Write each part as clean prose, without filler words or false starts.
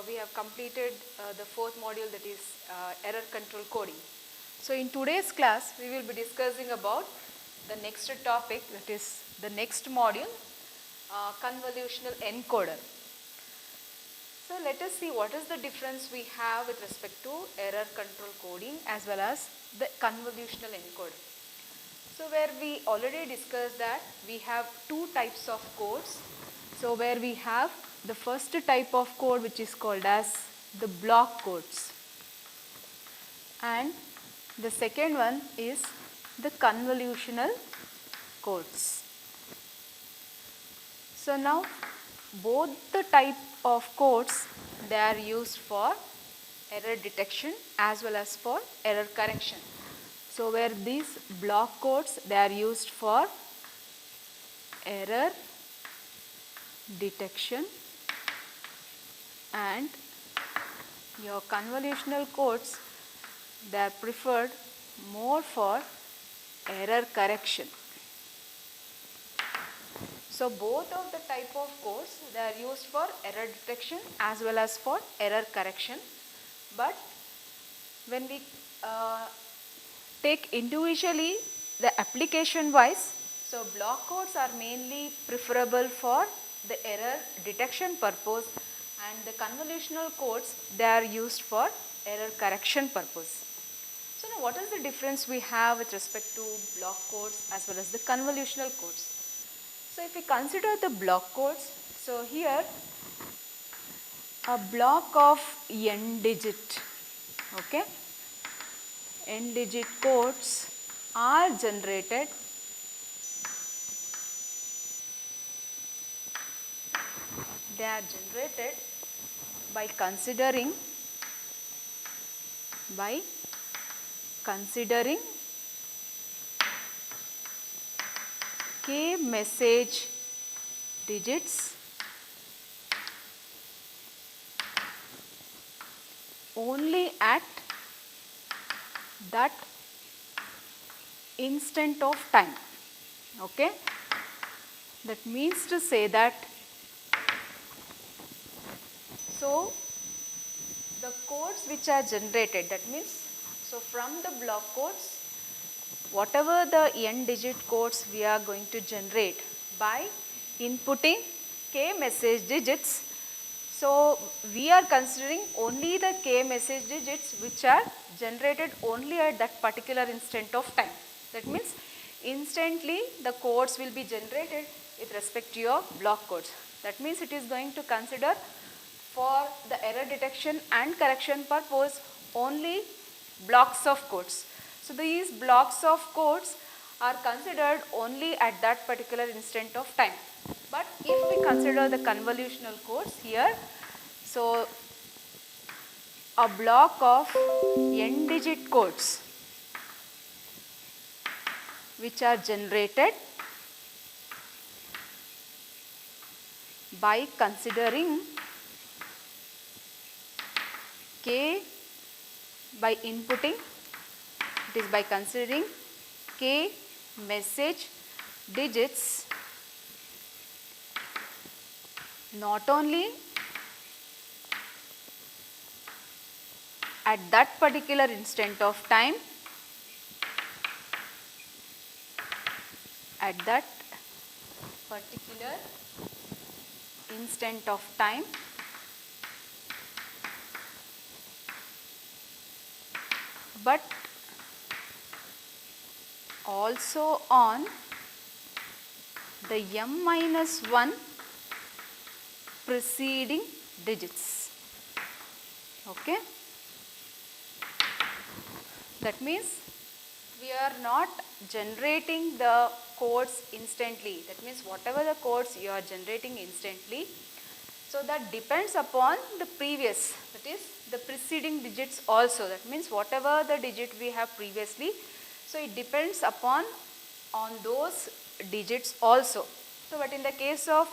we have completed the fourth module, that is error control coding. So in today's class we will be discussing about the next topic, that is the next module, convolutional encoder. So let us see what is the difference we have with respect to error control coding as well as the convolutional encoder. So where we already discussed that we have two types of codes. So where we have the first type of code, which is called as the block codes, and the second one is the convolutional codes. So now both the type of codes, they are used for error detection as well as for error correction. So where these block codes, they are used for error detection, and your convolutional codes, they are preferred more for error correction. So both of the type of codes, they are used for error detection as well as for error correction. But when we take individually the application wise, so block codes are mainly preferable for the error detection purpose, and the convolutional codes, they are used for error correction purpose. So now what is the difference we have with respect to block codes as well as the convolutional codes? So if we consider the block codes, so here a block of n digit, okay, n digit codes are generated by considering k message digits only at that instant of time. Okay, that means to say that, so the codes which are generated, that means, so from the block codes, whatever the n digit codes we are going to generate by inputting k message digits, so we are considering only the k message digits which are generated only at that particular instant of time. That means instantly the codes will be generated with respect to your block codes. That means it is going to consider for the error detection and correction purpose only blocks of codes. So these blocks of codes are considered only at that particular instant of time. But if we consider the convolutional codes here, so a block of n digit codes which are generated by considering k, by inputting, it is by considering k message digits not only at that particular instant of time, but also on the m-1 preceding digits. Okay. That means we are not generating the codes instantly. That means whatever the codes you are generating instantly, so that depends upon the previous, that is the preceding digits also. That means whatever the digit we have previously, so it depends upon on those digits also. So but in the case of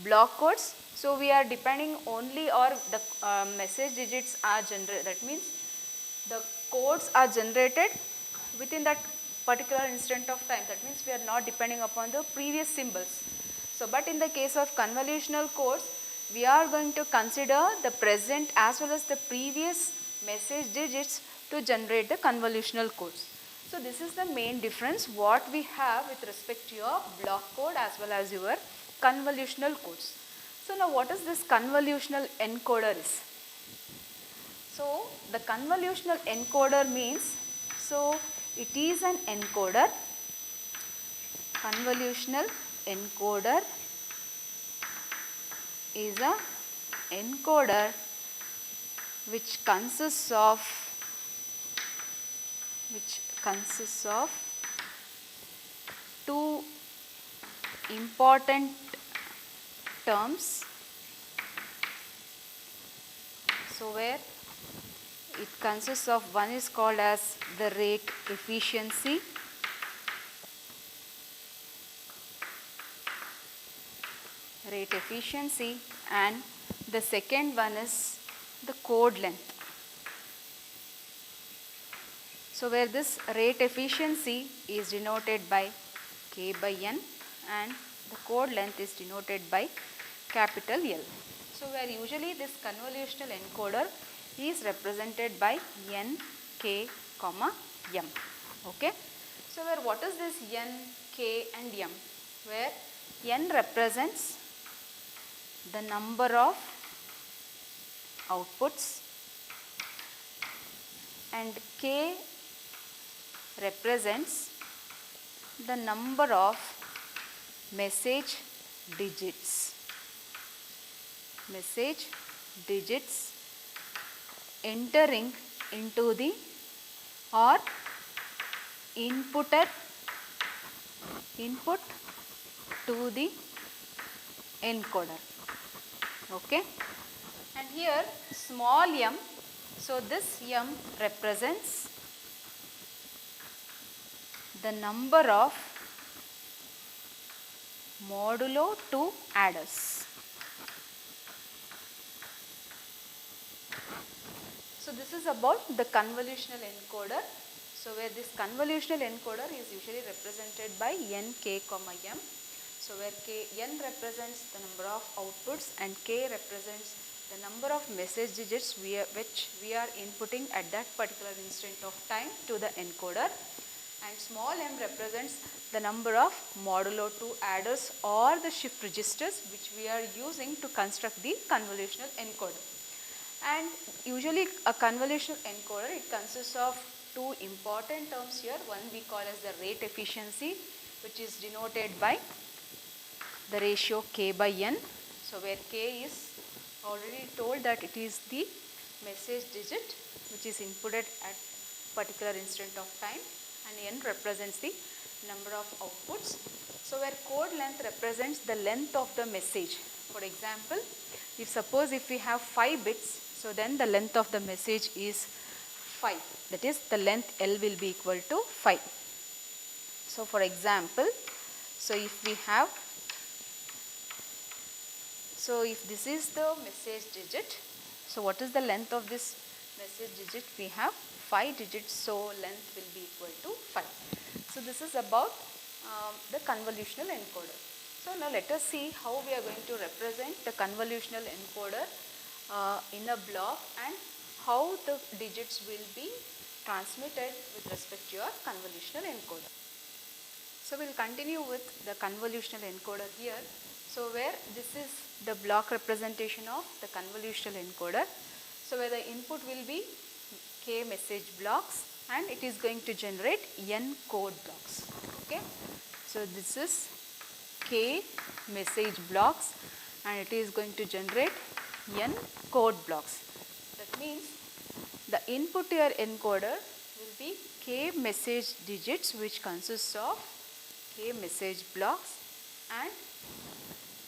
block codes, so we are depending only, or the message digits are generated, that means the codes are generated within that particular instant of time. That means we are not depending upon the previous symbols. So but in the case of convolutional codes, we are going to consider the present as well as the previous message digits to generate the convolutional codes. So this is the main difference what we have with respect to your block code as well as your convolutional codes. So now what is this convolutional encoder is? So the convolutional encoder means, so it is an encoder, convolutional encoder is a encoder which consists of two important terms. So where it consists of, one is called as the rate efficiency, and the second one is the code length. So where this rate efficiency is denoted by K by N and the code length is denoted by capital L. So where usually this convolutional encoder is represented by N, K, comma, M. Okay. So where what is this N, K and M? Where N represents the number of outputs and K represents the number of message digits entering into the or input to the encoder. Okay. And here small m, so this m represents the number of modulo 2 adders. So this is about the convolutional encoder. So where this convolutional encoder is usually represented by n, k, comma, m. So where n represents the number of outputs and k represents the number of message digits which we are inputting at that particular instant of time to the encoder, and small m represents the number of modulo 2 adders or the shift registers which we are using to construct the convolutional encoder. And usually a convolutional encoder, it consists of two important terms here. One we call as the rate efficiency, which is denoted by the ratio k by n. So where k is already told that it is the message digit which is inputted at particular instant of time, and n represents the number of outputs. So where code length represents the length of the message. For example, if we have 5 bits, so then the length of the message is 5. That is, the length L will be equal to 5. So for example, if this is the message digit, so what is the length of this message digit? We have 5 digits, so length will be equal to 5. So this is about the convolutional encoder. So now let us see how we are going to represent the convolutional encoder in a block and how the digits will be transmitted with respect to your convolutional encoder. So we will continue with the convolutional encoder here. So where this is the block representation of the convolutional encoder. So where the input will be k message blocks and it is going to generate n code blocks. Okay. So this is k message blocks and it is going to generate n code blocks. That means the input to your encoder will be k message digits which consists of k message blocks and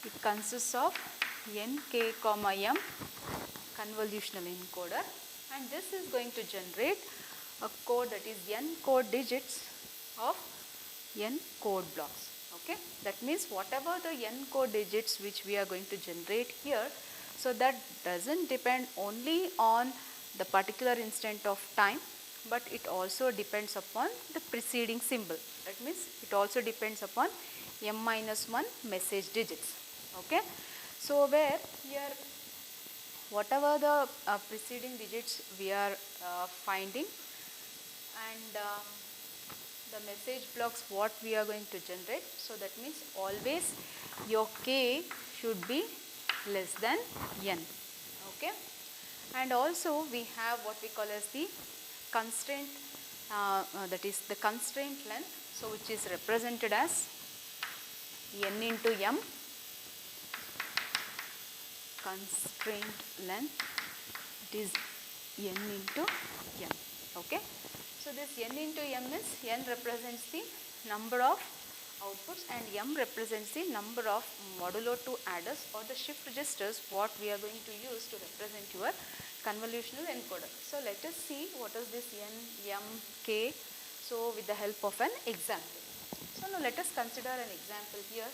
it consists of nk comma m convolutional encoder, and this is going to generate a code that is n code digits of n code blocks. Okay. That means whatever the n code digits which we are going to generate here, so that doesn't depend only on the particular instant of time, but it also depends upon the preceding symbol. That means it also depends upon m minus 1 message digits. Okay. So where here whatever the preceding digits we are finding, and the message blocks what we are going to generate. So that means always your k should be less than n. Okay. And also we have what we call as the constraint, that is the constraint length, so which is represented as n into m. Constraint length, it is n into m. Okay. So this n into m is, n represents the number of outputs and m represents the number of modulo 2 adders or the shift registers what we are going to use to represent your convolutional encoder. So let us see what is this n, m, k, so with the help of an example. So now let us consider an example here.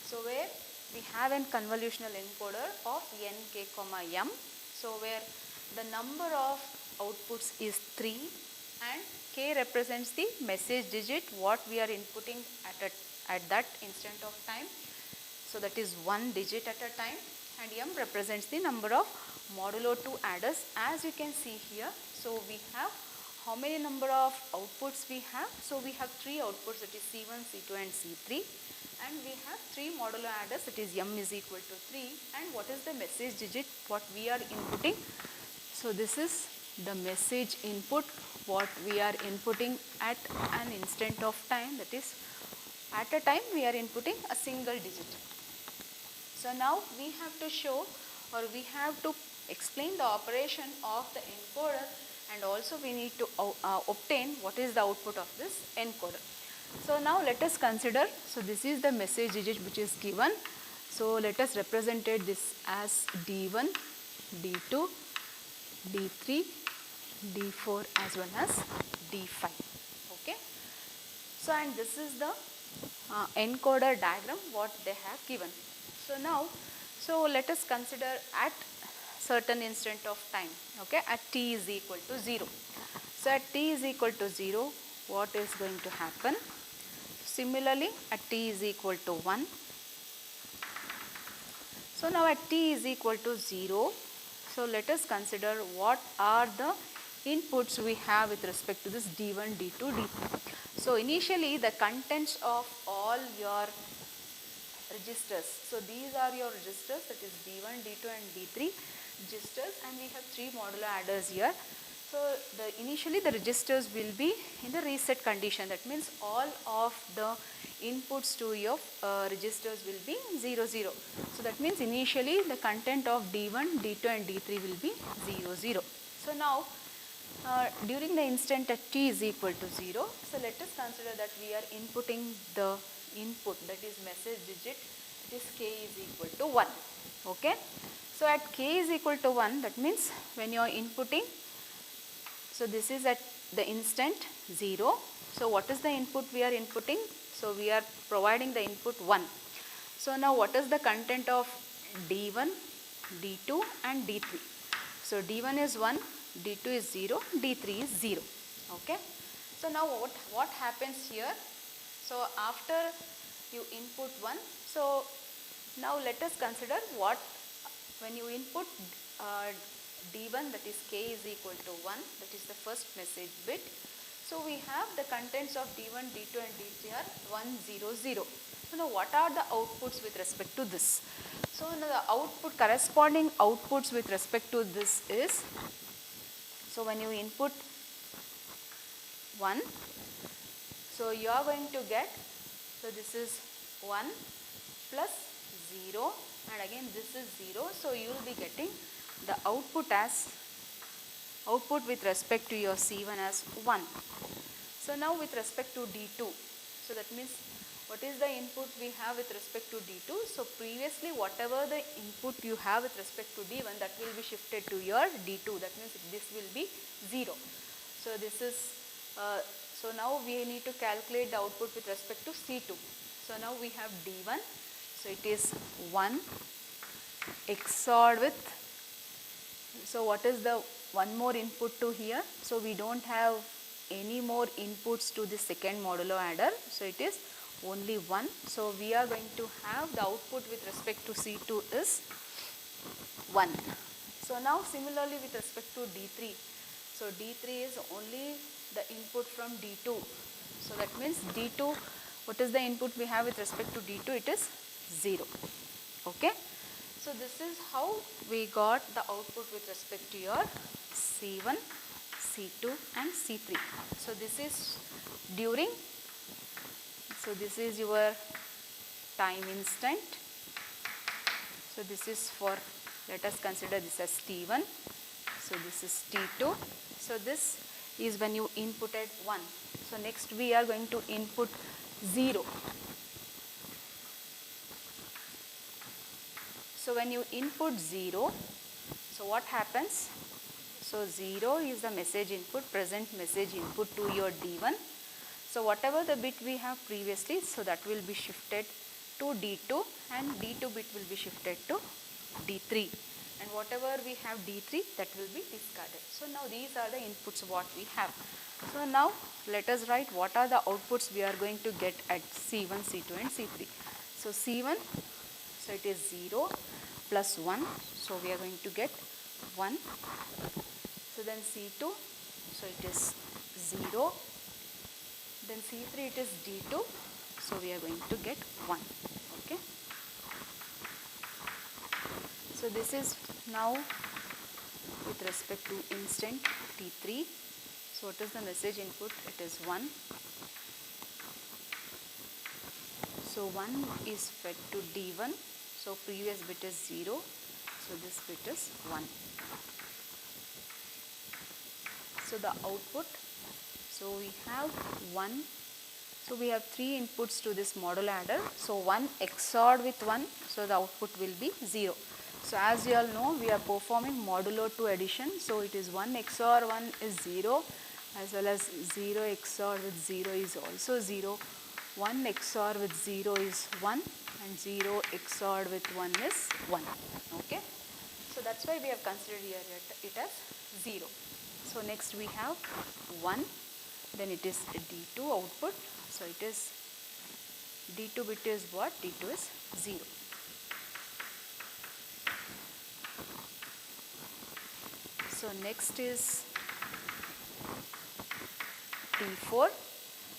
So where we have an convolutional encoder of n, k, m. So where the number of outputs is 3 and k represents the message digit what we are inputting at that instant of time. So that is 1 digit at a time, and m represents the number of modulo 2 adders as you can see here. So we have how many number of outputs we have? So we have 3 outputs, that is C1, C2 and C3, and we have 3 modulo adders, that is m is equal to 3, and what is the message digit what we are inputting? So this is the message input what we are inputting at an instant of time, that is at a time we are inputting a single digit. So now we have to show, or we have to explain the operation of the encoder, and also we need to obtain what is the output of this encoder. So now let us consider, so this is the message digit which is given. So let us represent this as D1, D2, D3, D4 as well as D5. Okay. So and this is the encoder diagram what they have given. So now, so let us consider at certain instant of time, okay, at t is equal to 0. So at t is equal to 0, what is going to happen? Similarly, at t is equal to 1. So now at t is equal to 0, so let us consider what are the inputs we have with respect to this D1, D2, D3. So initially the contents of all your registers, so these are your registers, that is D1, D2 and D3 registers, and we have 3 modulo adders here. So initially the registers will be in the reset condition, that means all of the inputs to your registers will be 0, 0. So that means initially the content of D1, D2 and D3 will be 0, 0. So now during the instant at t is equal to 0, so let us consider that we are inputting the input, that is message digit, this k is equal to 1. Okay. So at k is equal to 1, that means when you are inputting, so this is at the instant 0. So what is the input we are inputting? So we are providing the input 1. So now what is the content of D1, D2 and D3? So D1 is 1, D2 is 0, D3 is 0. Okay. So now what happens here? So after you input 1, so now let us consider what, when you input D1, that is k is equal to 1, that is the first message bit. So we have the contents of D1, D2 and D3 are 1, 0, 0. So now what are the outputs with respect to this? So now the output, corresponding outputs with respect to this is, so when you input 1, so you are going to get, so this is 1 plus 0 and again this is 0. So you will be getting the output as, output with respect to your C1 as 1. So now with respect to D2, so that means what is the input we have with respect to D2? So previously whatever the input you have with respect to D1, that will be shifted to your D2, that means this will be 0. So this is, so now we need to calculate the output with respect to C2. So now we have D1, so it is 1 XORed with, so what is the one more input to here? So we don't have any more inputs to the second modulo adder, so it is only 1. So we are going to have the output with respect to C2 is 1. So now similarly with respect to D3. So D3 is only the input from D2. So that means D2, what is the input we have with respect to D2? It is 0. Okay. So this is how we got the output with respect to your C1, C2 and C3. So this is during, so this is your time instant. So this is for, let us consider this as T1. So this is T2. So this is when you inputted 1. So next we are going to input 0. So when you input 0, so what happens? So 0 is the message input, present message input to your D1. So whatever the bit we have previously, so that will be shifted to D2 and D2 bit will be shifted to D3. And whatever we have D3, that will be discarded. So now these are the inputs what we have. So now let us write what are the outputs we are going to get at C1, C2 and C3. So C1, so it is 0 plus 1. So we are going to get 1. So then C2, so it is 0. Then C3 it is D2. So we are going to get 1. Okay. So this is now with respect to instant T3. So what is the message input? It is 1. So 1 is fed to D1. So previous bit is 0. So this bit is 1. So the output, so we have 1. So we have 3 inputs to this modulo adder. So 1 XORed with 1. So the output will be 0. So as you all know, we are performing modulo 2 addition. So it is 1 XOR 1 is 0, as well as 0 XOR with 0 is also 0. 1 XOR with 0 is 1 and 0 XOR with 1 is 1. Okay. So that's why we have considered here it as 0. So next we have 1, then it is D2 output. So it is D2 bit is what? D2 is 0. So next is T4.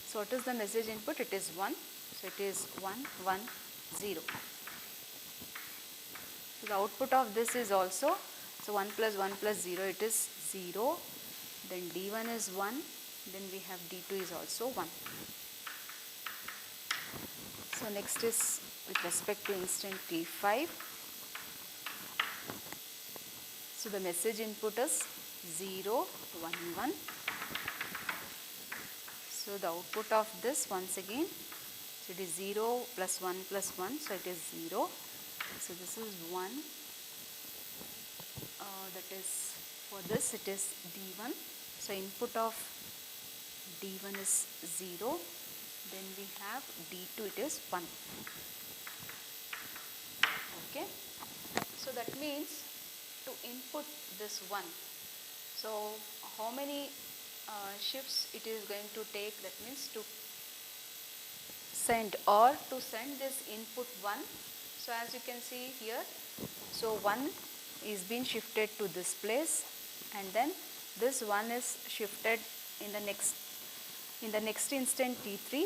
So what is the message input? It is 1. So it is 1, 1, 0. So the output of this is also, so 1 plus 1 plus 0, it is 0. Then D1 is 1. Then we have D2 is also 1. So next is with respect to instant T5. So the message input is 0, 1, 1. So the output of this once again, so it is 0 plus 1 plus 1, so it is 0. So this is 1, that is for this it is D1. So input of D1 is 0, then we have D2 it is 1. Okay. So that means to input this 1, so how many shifts it is going to take, that means to send or to send this input 1. So as you can see here, so 1 is being shifted to this place and then this 1 is shifted in the next instant T3.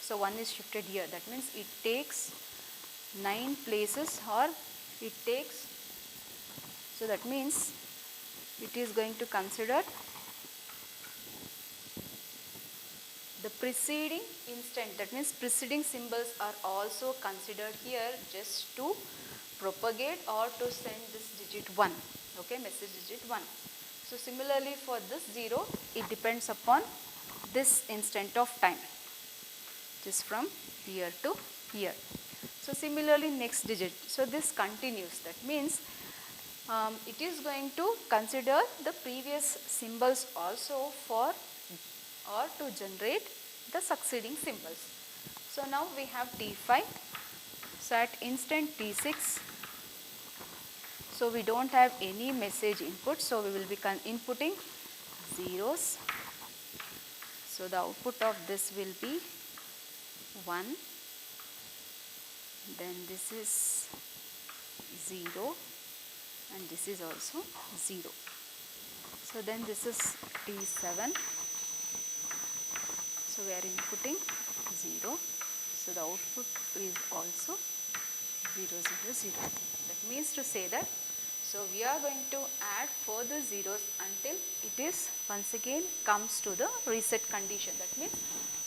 So 1 is shifted here, that means it takes 9 places or it takes, so that means it is going to consider the preceding instant, that means preceding symbols are also considered here just to propagate or to send this digit 1, okay, message digit 1. So similarly for this 0, it depends upon this instant of time, just from here to here. So similarly next digit, so this continues, that means it is going to consider the previous symbols also for or to generate the succeeding symbols. So now we have T5. So at instant T6, so we don't have any message input, so we will be inputting zeros. So the output of this will be 1, then this is 0 and this is also 0. So then this is T7. So we are inputting 0. So the output is also 0, 0, 0. That means to say that, so we are going to add further zeros until it is once again comes to the reset condition. That means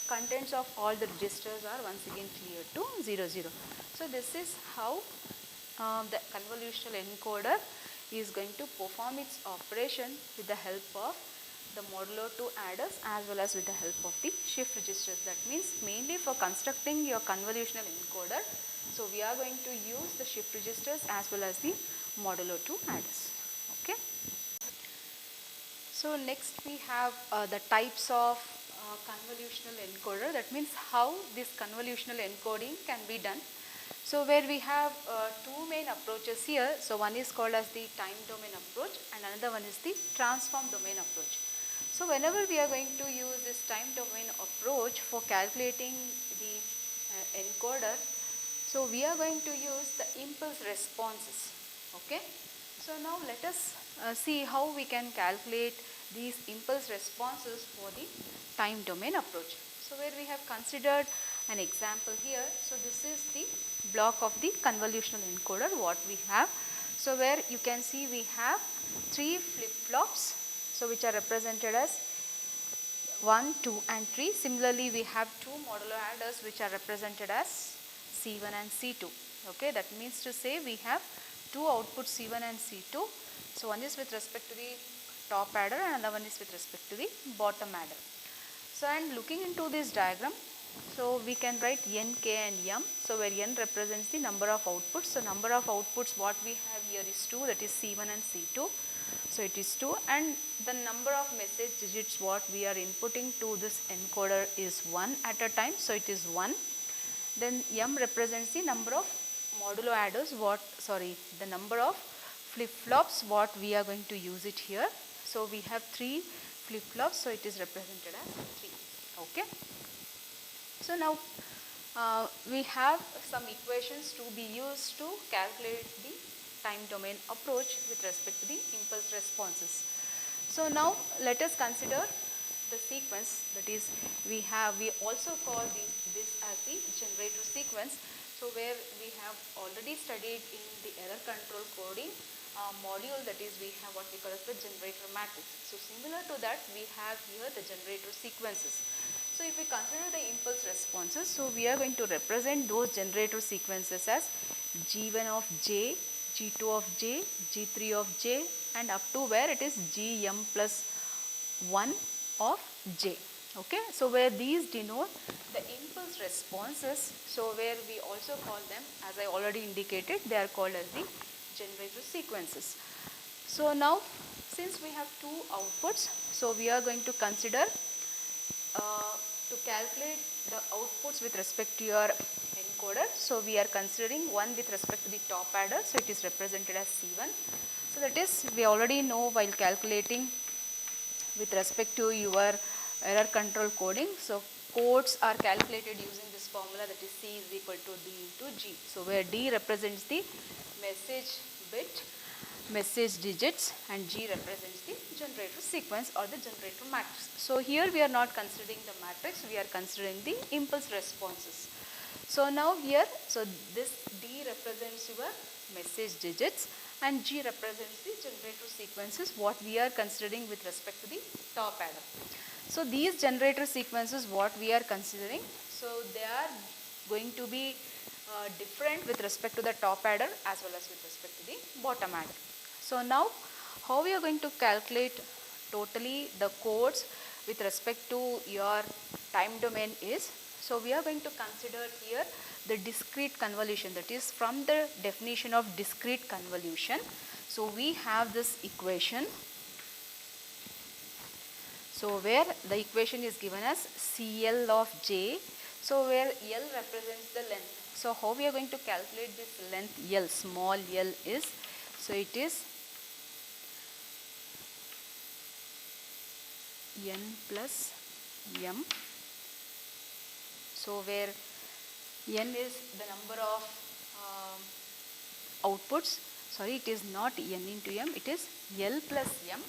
contents of all the registers are once again cleared to 0, 0. So this is how the convolutional encoder is going to perform its operation with the help of the modulo 2 adders as well as with the help of the shift registers. That means mainly for constructing your convolutional encoder, so we are going to use the shift registers as well as the modulo 2 adders. Okay. So next we have the types of convolutional encoder. That means how this convolutional encoding can be done. So where we have two main approaches here. So one is called as the time domain approach and another one is the transform domain approach. So whenever we are going to use this time domain approach for calculating the encoder, so we are going to use the impulse responses. Okay. So now let us see how we can calculate these impulse responses for the time domain approach. So where we have considered an example here. So this is the block of the convolutional encoder what we have. So where you can see we have 3 flip-flops, so which are represented as 1, 2 and 3. Similarly we have 2 modulo adders which are represented as C1 and C2. Okay, that means to say we have 2 outputs C1 and C2. So one is with respect to the top adder and another one is with respect to the bottom adder. So and looking into this diagram, so we can write n, k and m. So where n represents the number of outputs. So number of outputs what we have here is 2, that is C1 and C2. So it is 2, and the number of message digits what we are inputting to this encoder is 1 at a time. So it is 1. Then m represents the number of modulo adders the number of flip-flops what we are going to use it here. So we have 3 flip-flops, so it is represented as 3. Okay. So now we have some equations to be used to calculate the time domain approach with respect to the impulse responses. So now let us consider the sequence, that is we also call this as the generator sequence. So where we have already studied in the error control coding module, that is we have what we call as the generator matrix. So similar to that we have here the generator sequences. So if we consider the impulse responses, so we are going to represent those generator sequences as G1 of j, G2 of j, G3 of j and up to where it is Gm plus 1 of j. Okay. So where these denote the impulse responses, so where we also call them, as I already indicated, they are called as the generator sequences. So now since we have 2 outputs, so we are going to consider to calculate the outputs with respect to your encoder. So we are considering one with respect to the top adder, so it is represented as C1. So that is we already know while calculating with respect to your error control coding. So codes are calculated using this formula, that is C is equal to D into G. So where D represents the message bit, message digits, and G represents the generator sequence or the generator matrix. So here we are not considering the matrix, we are considering the impulse responses. So now here, so this D represents your message digits and G represents the generator sequences what we are considering with respect to the top adder. So these generator sequences what we are considering, so they are going to be different with respect to the top adder as well as with respect to the bottom adder. So now how we are going to calculate totally the codes with respect to your time domain is, so we are going to consider here the discrete convolution, that is from the definition of discrete convolution. So we have this equation. So where the equation is given as CL of j, so where L represents the length. So how we are going to calculate this length L, small l is, so it is n plus m. So where n is the number of outputs. Sorry, it is not n into m, it is L plus m.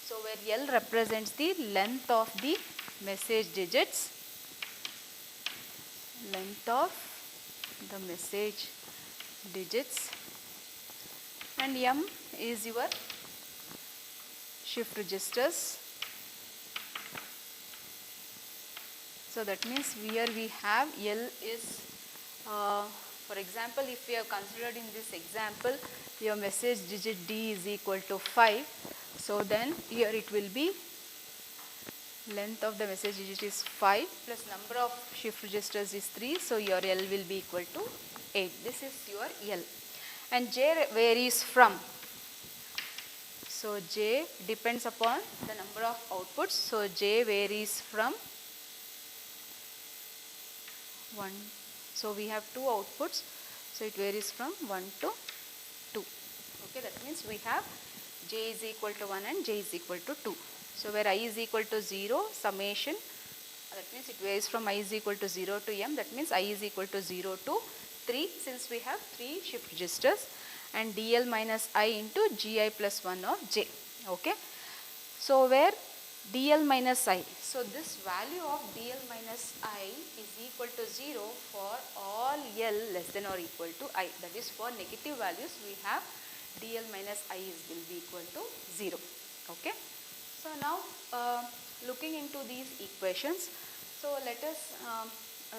So where L represents the length of the message digits, length of the message digits, and m is your shift registers. So that means here we have L is, for example, if we have considered in this example, your message digit D is equal to 5. So then here it will be length of the message digit is 5 plus number of shift registers is 3. So your L will be equal to 8. This is your L. And J varies from. So J depends upon the number of outputs. So J varies from 1. So we have 2 outputs. So it varies from 1 to 2. Okay, that means we have J is equal to 1 and J is equal to 2. So where I is equal to 0, summation, that means it varies from I is equal to 0 to m, that means I is equal to 0 to 3, since we have 3 shift registers, and dl minus I into gi plus 1 of j. Okay. So where dl minus I, so this value of dl minus I is equal to 0 for all L less than or equal to I, that is for negative values we have dl minus I will be equal to 0. Okay. So now looking into these equations, so let us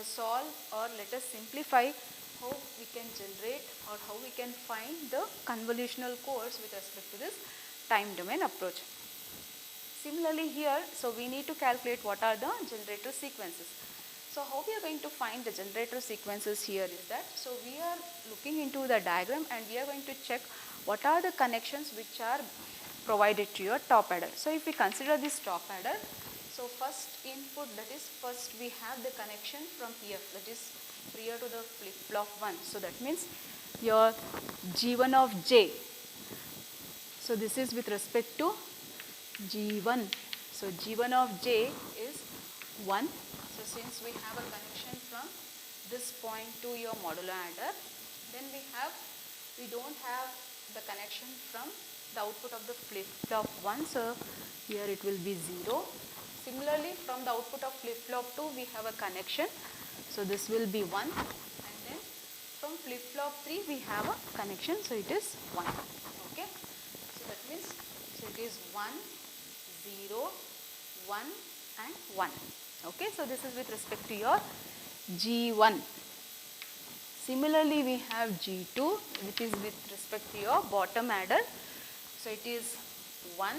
solve or let us simplify how we can generate or how we can find the convolutional codes with respect to this time domain approach. Similarly here, so we need to calculate what are the generator sequences. So how we are going to find the generator sequences here is that, so we are looking into the diagram and we are going to check what are the connections which are provided to your top adder. So if we consider this top adder, so first input, that is first we have the connection from here, that is prior to the flip flop 1. So that means your G1 of J. So this is with respect to G1. So G1 of J is 1. So since we have a connection from this point to your modulo adder, then we don't have the connection from the output of the flip flop 1. So here it will be 0. Similarly, from the output of flip flop 2 we have a connection. So this will be 1, and then from flip flop 3 we have a connection. So it is 1. Okay. So that means, so it is 1, 0, 1 and 1. Okay. So this is with respect to your G1. Similarly, we have G2, which is with respect to your bottom adder. So it is 1.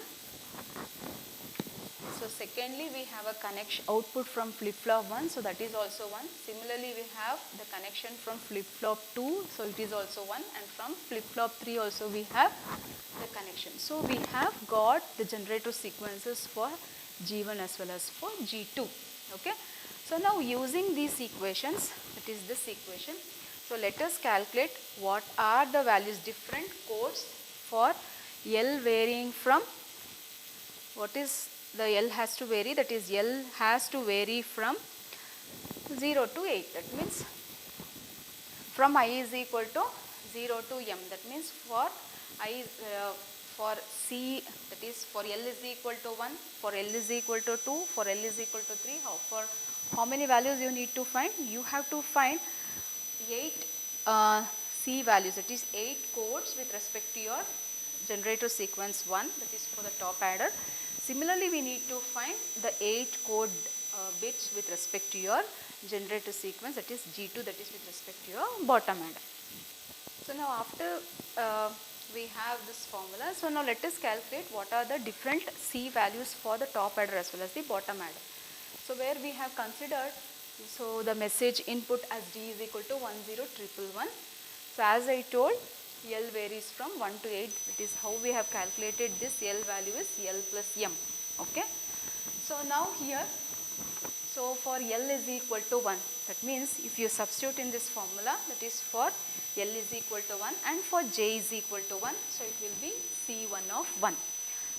So secondly, we have a connection output from flip flop 1. So that is also 1. Similarly, we have the connection from flip flop 2. So it is also 1. And from flip flop 3 also we have the connection. So we have got the generator sequences for G1 as well as for G2. Okay. So now using these equations, that is this equation. So let us calculate what are the values, different codes for L varying from, what is the L has to vary, that is L has to vary from 0 to 8. That means from I is equal to 0 to m. That means for I for C, that is for L is equal to 1, for L is equal to 2, for L is equal to 3. For how many values you need to find? You have to find 8 C values, that is 8 codes with respect to your generator sequence 1, that is for the top adder. Similarly, we need to find the 8 code bits with respect to your generator sequence, that is G2, that is with respect to your bottom adder. So now after we have this formula, so now let us calculate what are the different C values for the top adder as well as the bottom adder. So where we have considered, so the message input as D is equal to 10111. So as I told, L varies from 1 to 8, that is how we have calculated this L value is L plus m. Okay. So now here, so for L is equal to 1, that means if you substitute in this formula, that is for L is equal to 1 and for J is equal to 1, so it will be C1 of 1.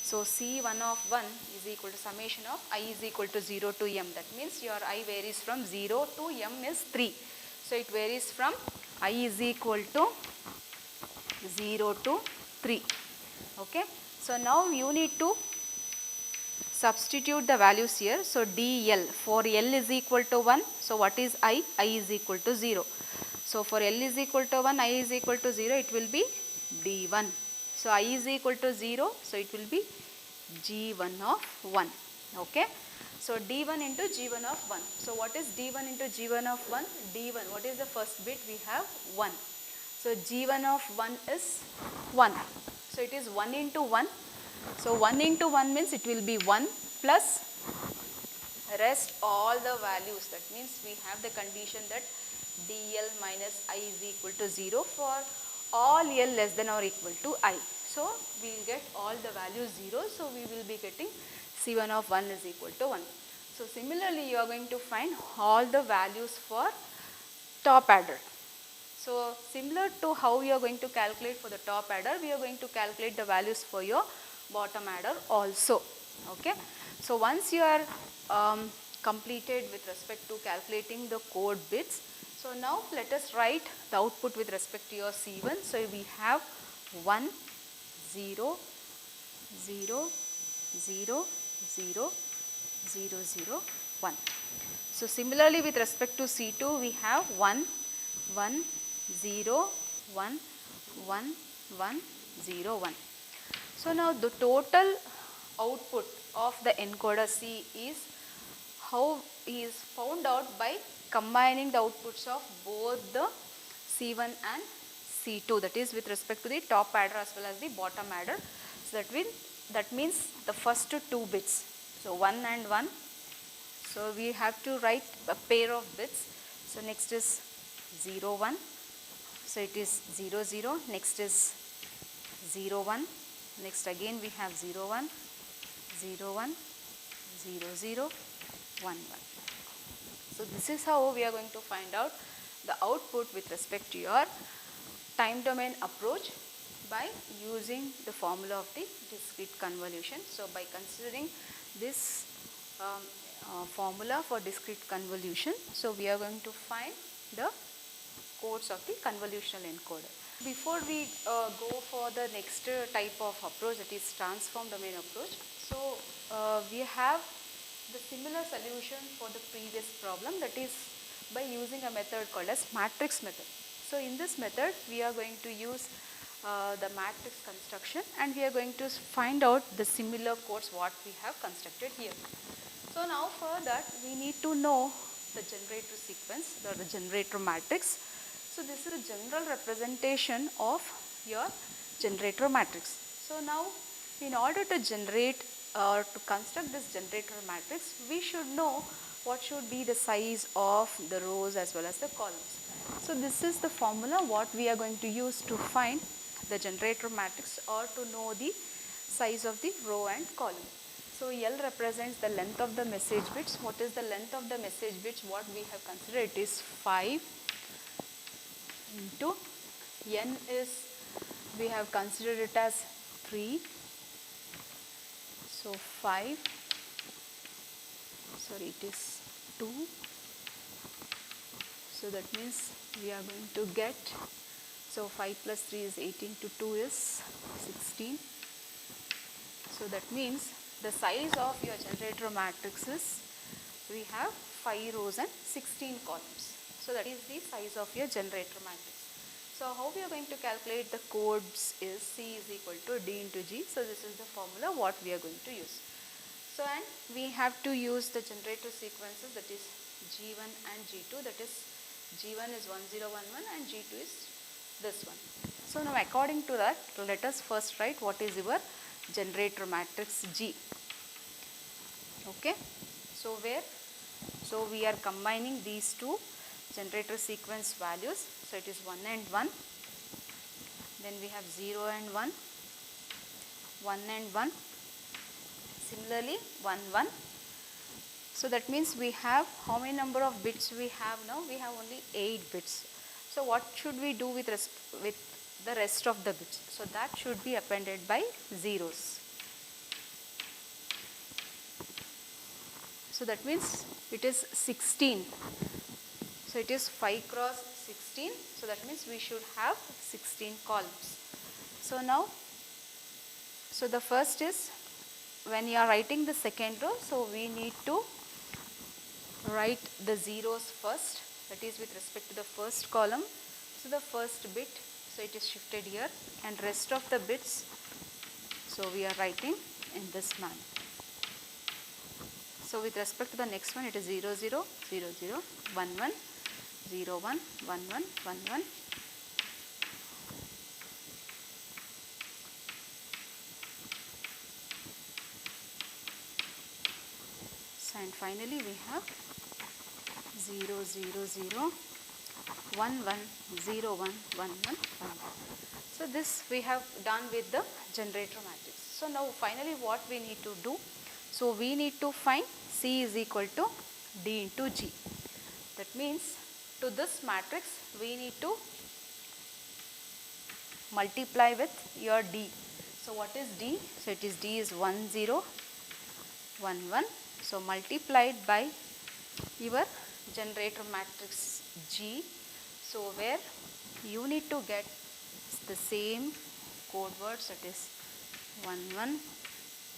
So C1 of 1 is equal to summation of I is equal to 0 to m. That means your I varies from 0 to m is 3. So it varies from I is equal to 0 to 3. Okay. So now you need to substitute the values here. So dl, for L is equal to 1. So what is I? I is equal to 0. So for L is equal to 1, I is equal to 0, it will be d1. So I is equal to 0, so it will be g1 of 1. Okay. So d1 into g1 of 1. So what is d1 into g1 of 1? d1, what is the first bit? We have 1. So g1 of 1 is 1. So it is 1 into 1. So 1 into 1 means it will be 1 plus rest all the values. That means we have the condition that dl minus I is equal to 0 for all L less than or equal to I. So we will get all the values 0. So we will be getting C1 of 1 is equal to 1. So similarly you are going to find all the values for top adder. So similar to how you are going to calculate for the top adder, we are going to calculate the values for your bottom adder also. Okay. So once you are completed with respect to calculating the code bits, so now let us write the output with respect to your C1. So we have 1, 0, 0, 0, 0, 0, 0, 1. So similarly with respect to C2 we have 1, 1, 0, 1, 1, 1, 0, 1. So now the total output of the encoder C is how is found out by combining the outputs of both the C1 and C2, that is with respect to the top adder as well as the bottom adder. So that means the first two bits. So 1 and 1. So we have to write a pair of bits. So next is 0, 1. So it is 0, 0. Next is 0, 1. Next again we have 0, 1, 0, 1, 0, 0, 1, 1. So this is how we are going to find out the output with respect to your time domain approach by using the formula of the discrete convolution. So by considering this formula for discrete convolution, so we are going to find the codes of the convolutional encoder. Before we go for the next type of approach, that is transform domain approach, so we have the similar solution for the previous problem, that is by using a method called as matrix method. So in this method we are going to use the matrix construction and we are going to find out the similar codes what we have constructed here. So now for that we need to know the generator sequence or the generator matrix. So this is a general representation of your generator matrix. So now in order to generate or to construct this generator matrix, we should know what should be the size of the rows as well as the columns. So this is the formula what we are going to use to find the generator matrix or to know the size of the row and column. So L represents the length of the message bits. What is the length of the message bits? What we have considered, it is 5 into N is, we have considered it as 3. So 5, sorry it is 2. So that means we are going to get, so 5 plus 3 is 18 to 2 is 16. So that means the size of your generator matrix is, we have 5 rows and 16 columns. So that is the size of your generator matrix. So how we are going to calculate the codes is C is equal to D into G. So this is the formula what we are going to use. So and we have to use the generator sequences, that is G1 and G2, that is G1 is 1011 and G2 is this one. So now according to that, let us first write what is your generator matrix G. Okay. So where? So we are combining these two generator sequence values. So it is 1 and 1. Then we have 0 and 1, 1 and 1. Similarly 1, 1. So that means we have, how many number of bits we have now? We have only 8 bits. So what should we do with the rest of the bits? So that should be appended by zeros. So that means it is 16. So it is 5 cross 16. So that means we should have 16 columns. So now, so the first is when you are writing the second row, so we need to write the zeros first, that is with respect to the first column. So the first bit, so it is shifted here, and rest of the bits, so we are writing in this manner. So with respect to the next one, it is 0 0 0 0 1 1 0 1 1 1 1 1. And finally we have 0 0 0 1 1 0 1 1 1 1. So this we have done with the generator matrix. So now finally what we need to do? So we need to find C is equal to D into G. That means to this matrix we need to multiply with your D. So what is D? So it is D is 1 0 1 1. So multiplied by your generator matrix G. So where you need to get the same code words, that is 1 1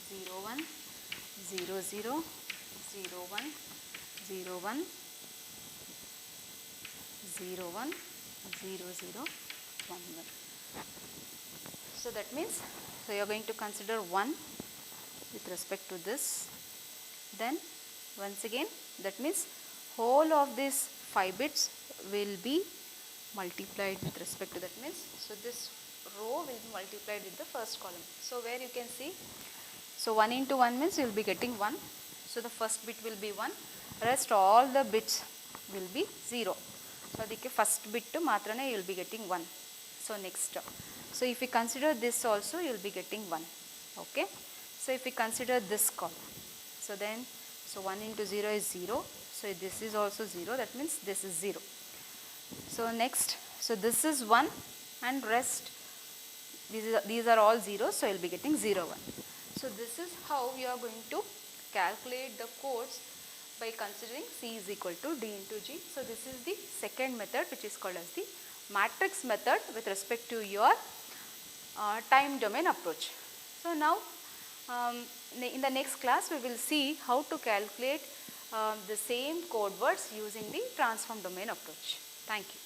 0 1 0 0 0 1 0 1 0 1 0 0 1 1. So that means, so you are going to consider 1 with respect to this. Then once again, that means whole of these 5 bits will be multiplied with respect to that, means, so this row will be multiplied with the first column. So where you can see, so 1 into 1 means you will be getting 1. So the first bit will be 1, rest all the bits will be 0. So the first bit matrane you will be getting 1. So next, so if we consider this also, you will be getting 1. Okay. So if we consider this column, so then, so 1 into 0 is 0. So this is also 0. That means this is 0. So next, so this is 1 and rest, these are all 0. So you will be getting 0 1. So this is how we are going to calculate the codes by considering C is equal to D into G. So this is the second method, which is called as the matrix method with respect to your time domain approach. So now in the next class we will see how to calculate the same code words using the transform domain approach. Thank you.